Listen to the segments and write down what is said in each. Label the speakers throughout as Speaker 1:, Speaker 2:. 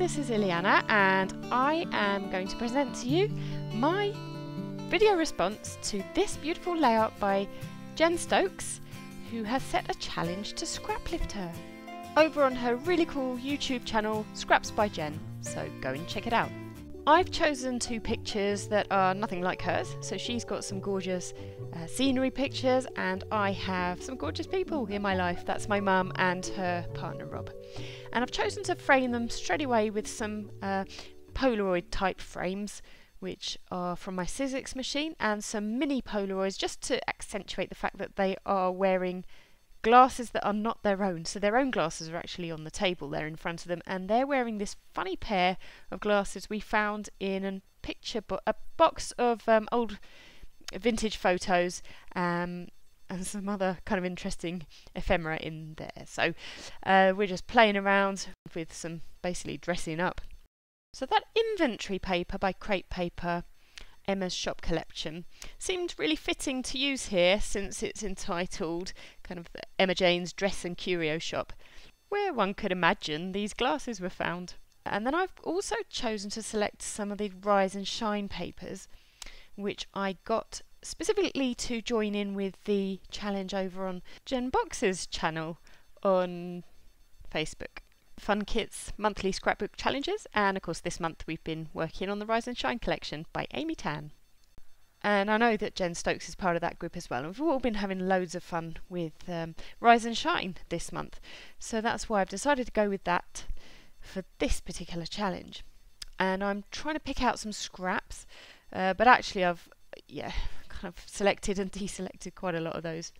Speaker 1: this is Ileana and I am going to present to you my video response to this beautiful layout by Jen Stokes, who has set a challenge to scraplift her over on her really cool YouTube channel Scraps by Jen, so go and check it out. I've chosen two pictures that are nothing like hers, so she's got some gorgeous scenery pictures and I have some gorgeous people in my life. That's my mum and her partner Rob. And I've chosen to frame them straight away with some Polaroid type frames, which are from my Sizzix machine, and some mini Polaroids just to accentuate the fact that they are wearing glasses that are not their own. So their own glasses are actually on the table there in front of them, and they're wearing this funny pair of glasses we found in a box of old vintage photos and some other kind of interesting ephemera in there. So we're just playing around with some basically dressing up. So that inventory paper by Crepe Paper, Emma's shop collection, seemed really fitting to use here since it's entitled kind of Emma Jane's Dress and Curio Shop, where one could imagine these glasses were found. And then I've also chosen to select some of the Rise and Shine papers, which I got specifically to join in with the challenge over on Jen Box's channel on Facebook. Fun Kits monthly scrapbook challenges, and of course this month we've been working on the Rise and Shine collection by Amy Tan. And I know that Jen Stokes is part of that group as well, and we've all been having loads of fun with Rise and Shine this month, so that's why I've decided to go with that for this particular challenge. And I'm trying to pick out some scraps, but actually I've kind of selected and deselected quite a lot of those.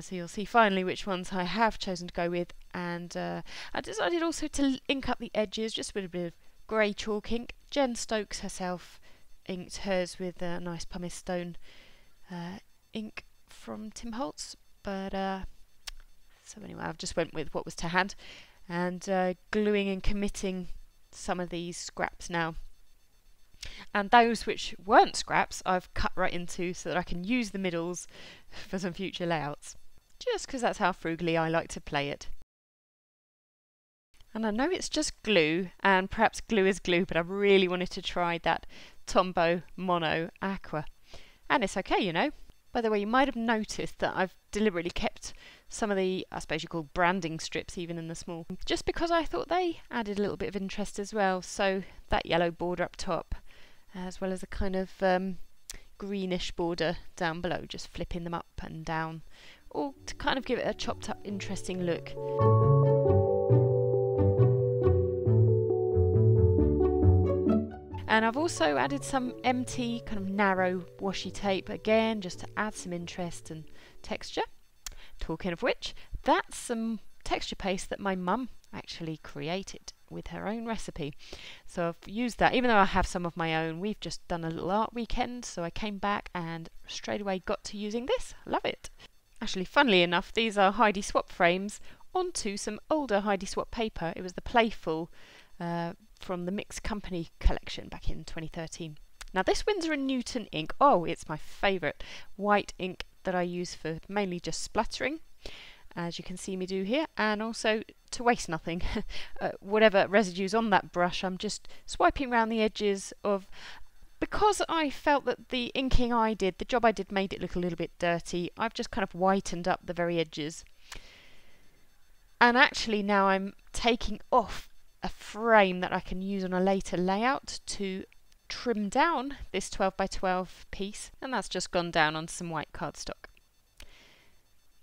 Speaker 1: So you'll see finally which ones I have chosen to go with, and I decided also to ink up the edges just with a bit of grey chalk ink. Jen Stokes herself inked hers with a nice pumice stone ink from Tim Holtz, but so anyway, I've just went with what was to hand and gluing and committing some of these scraps now. And those which weren't scraps I've cut right into so that I can use the middles for some future layouts, just because that's how frugally I like to play it. And I know it's just glue, and perhaps glue is glue, but I really wanted to try that Tombow Mono Aqua. And it's okay, you know. By the way, you might have noticed that I've deliberately kept some of the, I suppose you call branding strips even in the small, just because I thought they added a little bit of interest as well. So that yellow border up top, as well as a kind of greenish border down below, just flipping them up and down, all to kind of give it a chopped up interesting look. And I've also added some empty kind of narrow washi tape, again just to add some interest and texture. Talking of which, that's some texture paste that my mum actually created with her own recipe. So I've used that, even though I have some of my own. We've just done a little art weekend, so I came back and straight away got to using this. Love it. Actually, funnily enough, these are Heidi Swap frames onto some older Heidi Swap paper. It was the Playful from the Mixed Company collection back in 2013. Now this Winsor & Newton ink, oh, it's my favourite white ink that I use for mainly just splattering, as you can see me do here, and also to waste nothing. Whatever residues on that brush, I'm just swiping around the edges of, because I felt that the inking I did, the job I did, made it look a little bit dirty. I've just kind of whitened up the very edges. And actually now I'm taking off a frame that I can use on a later layout to trim down this 12 by 12 piece, and that's just gone down on some white cardstock.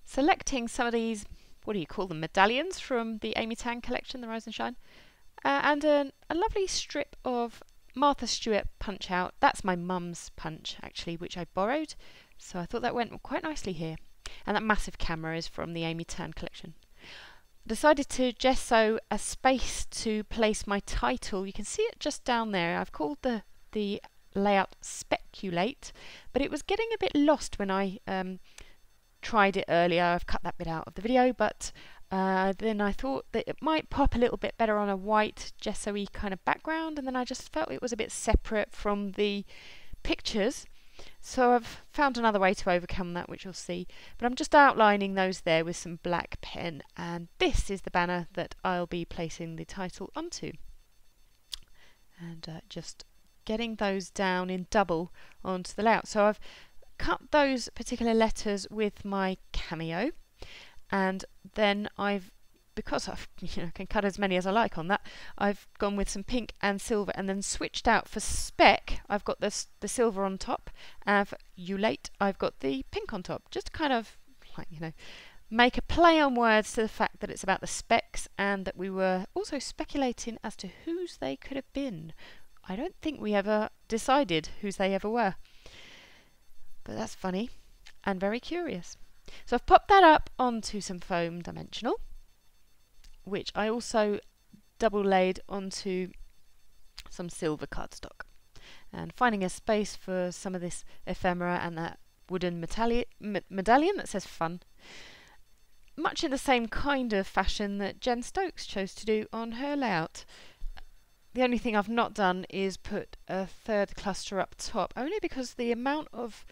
Speaker 1: Selecting some of these, what do you call them, medallions from the Amy Tan collection, the Rise and Shine, and a lovely strip of Martha Stewart punch out. That's my mum's punch actually, which I borrowed, so I thought that went quite nicely here. And that massive camera is from the Amy Tan collection. Decided to gesso a space to place my title. You can see it just down there. I've called the layout Speculate, but it was getting a bit lost when I tried it earlier. I've cut that bit out of the video, but then I thought that it might pop a little bit better on a white gesso-y kind of background, and then I just felt it was a bit separate from the pictures. So I've found another way to overcome that, which you'll see. But I'm just outlining those there with some black pen, and this is the banner that I'll be placing the title onto. and just getting those down in double onto the layout. So I've cut those particular letters with my Cameo, and then because I can cut as many as I like on that, I've gone with some pink and silver, and then switched out for Spec. I've got the silver on top, and for Ulate I've got the pink on top, just to kind of make a play on words to the fact that it's about the specs, and that we were also speculating as to whose they could have been. I don't think we ever decided whose they ever were, but that's funny and very curious. So I've popped that up onto some foam dimensional, which I also double laid onto some silver cardstock, and finding a space for some of this ephemera and that wooden medallion that says fun, much in the same kind of fashion that Jen Stokes chose to do on her layout. The only thing I've not done is put a third cluster up top, only because the amount of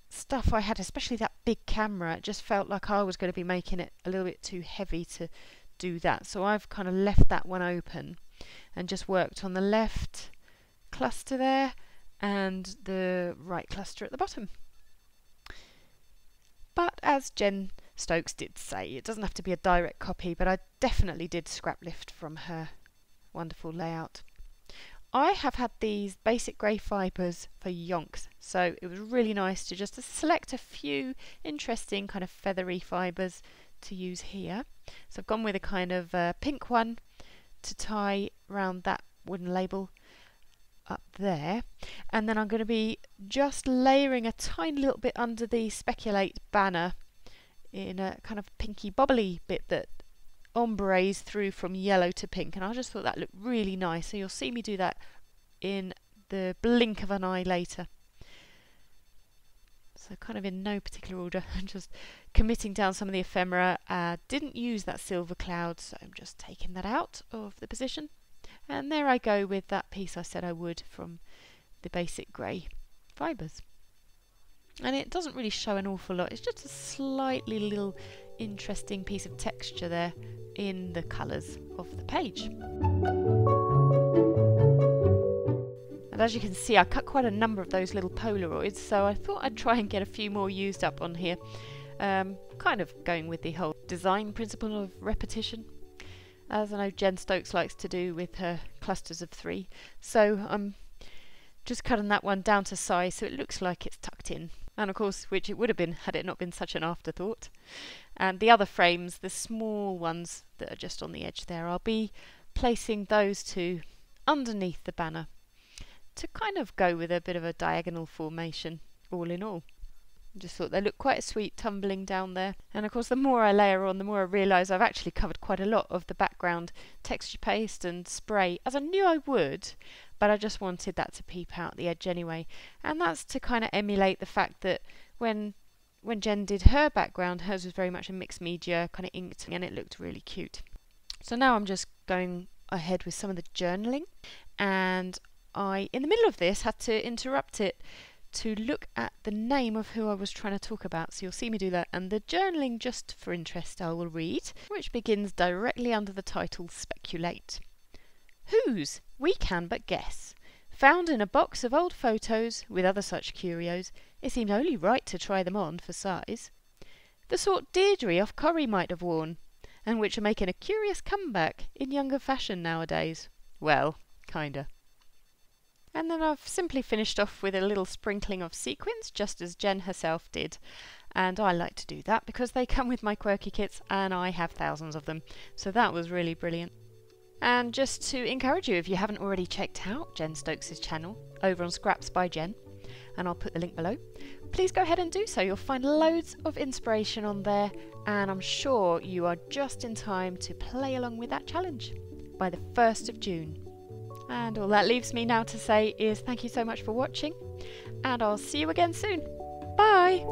Speaker 1: stuff I had, especially that big camera, it just felt like I was going to be making it a little bit too heavy to do that. So I've kind of left that one open and just worked on the left cluster there and the right cluster at the bottom. But as Jen Stokes did say, it doesn't have to be a direct copy, but I definitely did scraplift from her wonderful layout. I have had these basic grey fibres for yonks, so it was really nice to just select a few interesting kind of feathery fibres to use here. So I've gone with a kind of pink one to tie around that wooden label up there, and then I'm going to be just layering a tiny little bit under the Speculate banner in a kind of pinky bobbly bit that ombres through from yellow to pink, and I just thought that looked really nice, so you'll see me do that in the blink of an eye later. So kind of in no particular order, I'm just committing down some of the ephemera. Didn't use that silver cloud, so I'm just taking that out of the position, and there I go with that piece I said I would from the basic grey fibres. And it doesn't really show an awful lot, it's just a slightly little interesting piece of texture there in the colours of the page. And as you can see, I cut quite a number of those little Polaroids, so I thought I'd try and get a few more used up on here, kind of going with the whole design principle of repetition, as I know Jen Stokes likes to do with her clusters of 3. So I'm just cutting that one down to size so it looks like it's tucked in, and of course, which it would have been had it not been such an afterthought. And the other frames, the small ones that are just on the edge there, I'll be placing those two underneath the banner to kind of go with a bit of a diagonal formation all in all. I just thought they look quite sweet tumbling down there. And of course, the more I layer on, the more I realise I've actually covered quite a lot of the background texture paste and spray, as I knew I would, but I just wanted that to peep out the edge anyway. And that's to kind of emulate the fact that when Jen did her background, hers was very much a mixed media, kind of inked, and it looked really cute. So now I'm just going ahead with some of the journaling, and I, in the middle of this, had to interrupt it to look at the name of who I was trying to talk about, so you'll see me do that. And the journaling, just for interest, I will read, which begins directly under the title Speculate. Whose? We can but guess. Found in a box of old photos with other such curios, it seemed only right to try them on for size. The sort Deirdre off Corrie might have worn, and which are making a curious comeback in younger fashion nowadays. Well, kinda. And then I've simply finished off with a little sprinkling of sequins, just as Jen herself did. And I like to do that because they come with my quirky kits and I have thousands of them. So that was really brilliant. And just to encourage you, if you haven't already checked out Jen Stokes' channel over on Scraps by Jen, and I'll put the link below, please go ahead and do so. You'll find loads of inspiration on there, and I'm sure you are just in time to play along with that challenge by the 1st of June. And all that leaves me now to say is thank you so much for watching, and I'll see you again soon. Bye!